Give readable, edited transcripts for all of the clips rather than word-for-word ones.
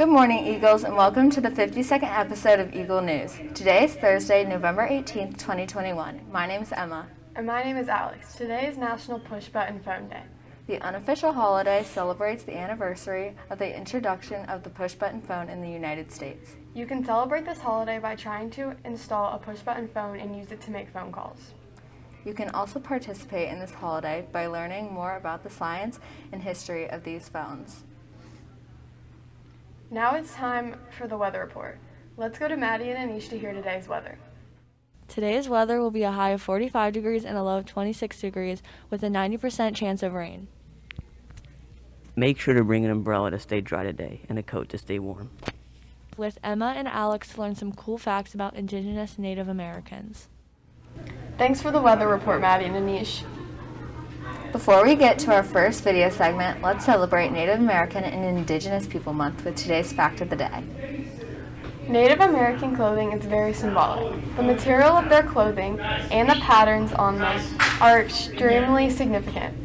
Good morning, Eagles, and welcome to the 52nd episode of Eagle News. Today is Thursday, November 18th, 2021. My name is Emma. And my name is Alex. Today is National Push Button Phone Day. The unofficial holiday celebrates the anniversary of the introduction of the push-button phone in the United States. You can celebrate this holiday by trying to install a push-button phone and use it to make phone calls. You can also participate in this holiday by learning more about the science and history of these phones. Now it's time for the weather report. Let's go to Maddie and Aneesh to hear today's weather. Today's weather will be a high of 45 degrees and a low of 26 degrees with a 90% chance of rain. Make sure to bring an umbrella to stay dry today and a coat to stay warm. With Emma and Alex to learn some cool facts about Indigenous Native Americans. Thanks for the weather report, Maddie and Aneesh. Before we get to our first video segment, let's celebrate Native American and Indigenous People Month with today's fact of the day. Native American clothing is very symbolic. The material of their clothing and the patterns on them are extremely significant.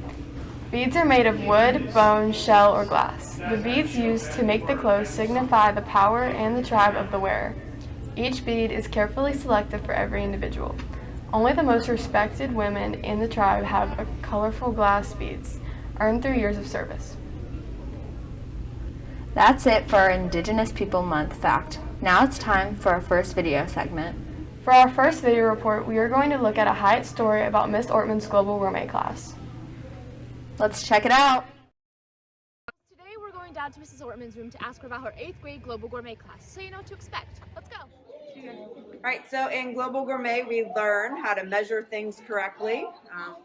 Beads are made of wood, bone, shell, or glass. The beads used to make the clothes signify the power and the tribe of the wearer. Each bead is carefully selected for every individual. Only the most respected women in the tribe have colorful glass beads, earned through years of service. That's it for our Indigenous People Month fact. Now it's time for our first video segment. For our first video report, we are going to look at a Hyatt story about Miss Ortman's Global Gourmet class. Let's check it out. Today we're going down to Mrs. Ortman's room to ask her about her 8th grade Global Gourmet class, so you know what to expect. Let's go. Alright, so in Global Gourmet we learn how to measure things correctly.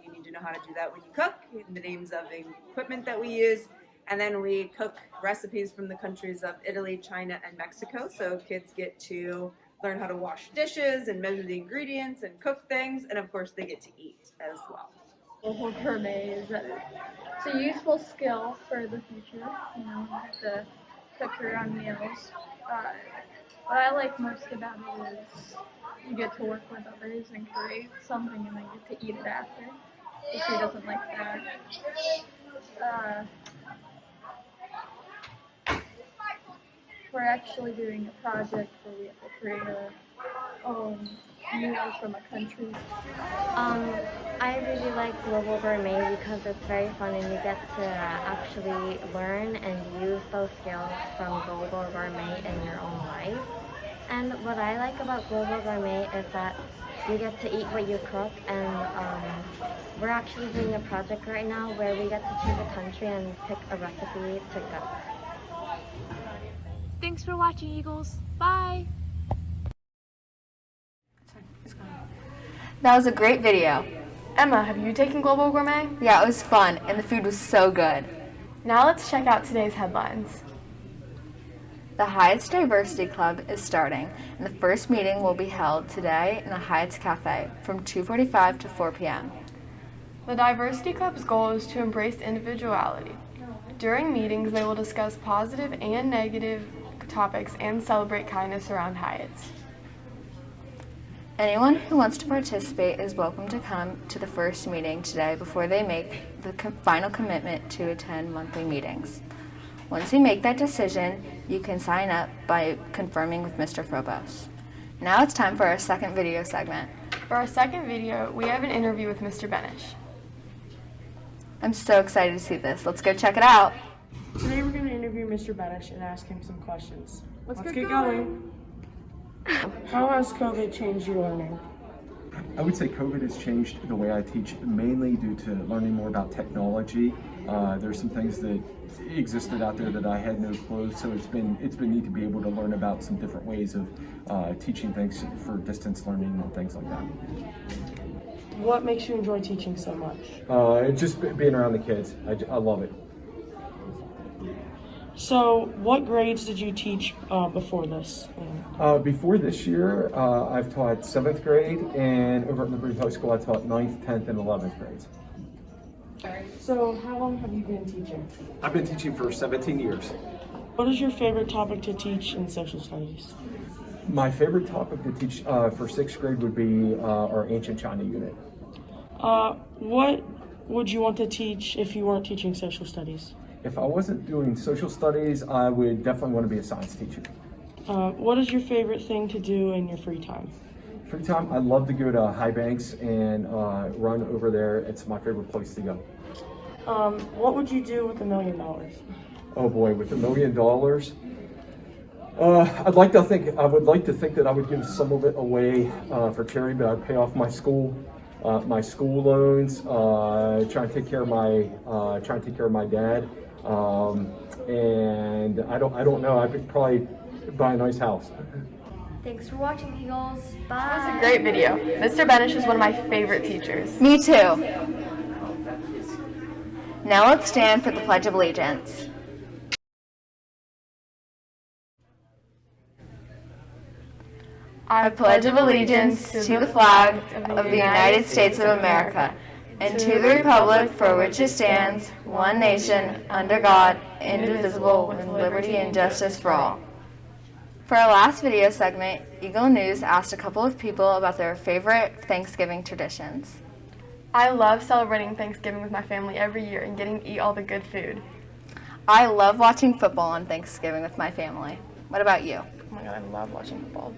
You need to know how to do that when you cook, the names of the equipment that we use, and then we cook recipes from the countries of Italy, China, and Mexico, so kids get to learn how to wash dishes and measure the ingredients and cook things, and of course they get to eat as well. Global gourmet is it's a useful skill for the future, you know, to cook your own meals. What I like most about it is you get to work with others and create something and then get to eat it after, if who doesn't like that. We're actually doing a project where we have to create our own meal from a country. I really like Global Gourmet because it's very fun and you get to actually learn and use those skills from Global Gourmet in your own life. And what I like about Global Gourmet is that you get to eat what you cook, and we're actually doing a project right now where we get to choose a country and pick a recipe to cook. Thanks for watching, Eagles. Bye. That was a great video. Emma, have you taken Global Gourmet? Yeah, it was fun, and the food was so good. Now let's check out today's headlines. The Hyatt's Diversity Club is starting, and the first meeting will be held today in the Hyatt's Cafe from 2:45 to 4 p.m. The Diversity Club's goal is to embrace individuality. During meetings, they will discuss positive and negative topics and celebrate kindness around Hyatt's. Anyone who wants to participate is welcome to come to the first meeting today before they make the final commitment to attend monthly meetings. Once you make that decision, you can sign up by confirming with Mr. Frobos. Now it's time for our second video segment. For our second video, we have an interview with Mr. Benish. I'm so excited to see this. Let's go check it out. Today we're going to interview Mr. Benish and ask him some questions. Let's get going. How has COVID changed your learning? I would say COVID has changed the way I teach, mainly due to learning more about technology. There's some things that existed out there that I had no clue, so it's been neat to be able to learn about some different ways of teaching things for distance learning and things like that. What makes you enjoy teaching so much? Just being around the kids. I love it. So, what grades did you teach before this? Before this year, I've taught 7th grade, and over at Liberty High School, I taught 9th, 10th, and 11th grades. So, how long have you been teaching? I've been teaching for 17 years. What is your favorite topic to teach in social studies? My favorite topic to teach for 6th grade would be our Ancient China unit. What would you want to teach if you weren't teaching social studies? If I wasn't doing social studies, I would definitely want to be a science teacher. What is your favorite thing to do in your free time? Free time, I love to go to High Banks and run over there. It's my favorite place to go. What would you do with $1 million? Oh boy, with $1 million, I would like to think that I would give some of it away for charity, but I'd pay off my school loans, try and take care of my dad, and I don't know. I could probably buy a nice house. Thanks for watching, Eagles. Bye. That was a great video. Mr. Benish is one of my favorite teachers. Me too. Now let's stand for the Pledge of Allegiance. I pledge allegiance to the flag of the United States of America and to the republic for which it stands, one nation, under God, indivisible, with liberty and justice for all. For our last video segment, Eagle News asked a couple of people about their favorite Thanksgiving traditions. I love celebrating Thanksgiving with my family every year and getting to eat all the good food. I love watching football on Thanksgiving with my family. What about you? Oh my God, I love watching football.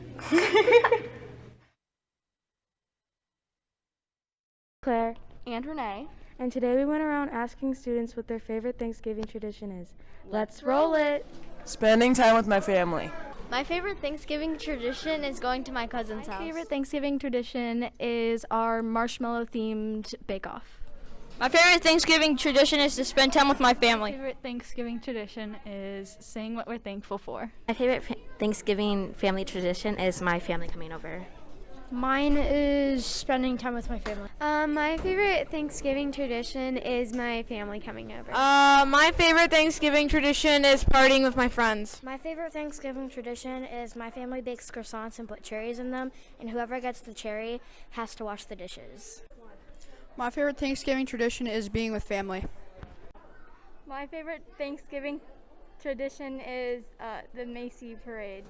Claire And Renee. and today we went around asking students what their favorite Thanksgiving tradition is. Let's roll it! Spending time with my family. My favorite Thanksgiving tradition is going to my cousin's house. My favorite Thanksgiving tradition is our marshmallow-themed bake-off. My favorite Thanksgiving tradition is to spend time with my family. My favorite Thanksgiving tradition is saying what we're thankful for. My favorite Thanksgiving family tradition is my family coming over. Mine is spending time with my family. My favorite Thanksgiving tradition is my family coming over. My favorite Thanksgiving tradition is partying with my friends. My favorite Thanksgiving tradition is my family bakes croissants and put cherries in them, and whoever gets the cherry has to wash the dishes. My favorite Thanksgiving tradition is being with family. My favorite Thanksgiving tradition is the Macy Parade.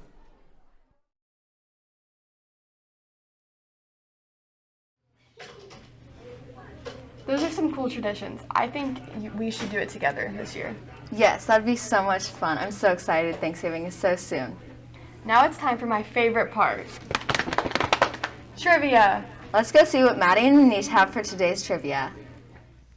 Those are some cool traditions. I think we should do it together this year. Yes, that'd be so much fun. I'm so excited. Thanksgiving is so soon. Now it's time for my favorite part. Trivia. Let's go see what Maddie and Aneesh have for today's trivia.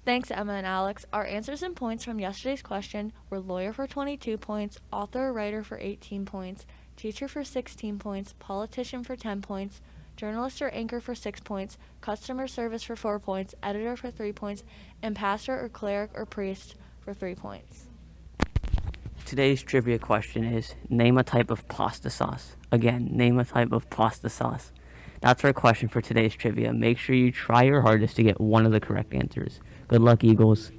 Thanks, Emma and Alex. Our answers and points from yesterday's question were lawyer for 22 points, author or writer for 18 points, teacher for 16 points, politician for 10 points, journalist or anchor for 6 points, customer service for 4 points, editor for 3 points, and pastor or cleric or priest for 3 points. Today's trivia question is, name a type of pasta sauce. Again, name a type of pasta sauce. That's our question for today's trivia. Make sure you try your hardest to get one of the correct answers. Good luck, Eagles.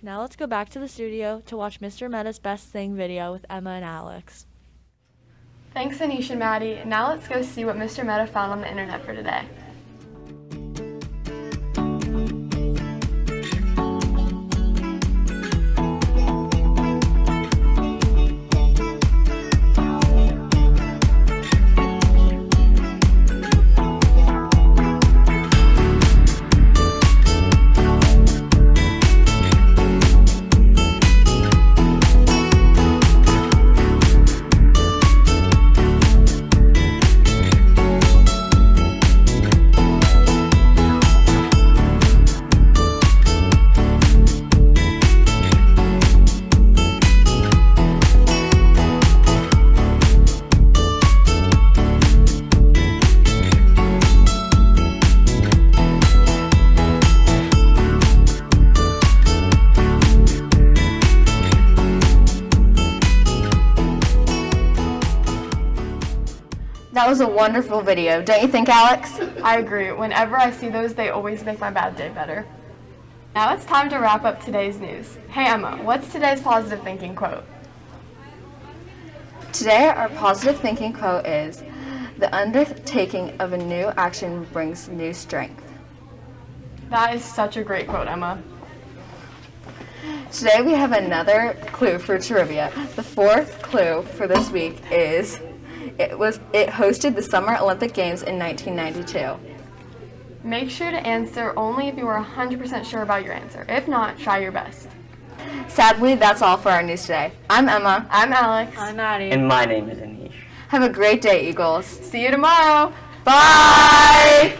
Now let's go back to the studio to watch Mr. Meta's Best Thing video with Emma and Alex. Thanks, Aneesh and Maddie. Now let's go see what Mr. Meta found on the internet for today. That was a wonderful video, don't you think, Alex? I agree. Whenever I see those, they always make my bad day better. Now it's time to wrap up today's news. Hey Emma, what's today's positive thinking quote? Today, our positive thinking quote is, the undertaking of a new action brings new strength. That is such a great quote, Emma. Today we have another clue for trivia. The fourth clue for this week is, it hosted the Summer Olympic Games in 1992. Make sure to answer only if you are 100% sure about your answer. If not, try your best. Sadly, that's all for our news today. I'm Emma. I'm Alex. I'm Maddie. And my name is Aneesh. Have a great day, Eagles. See you tomorrow. Bye!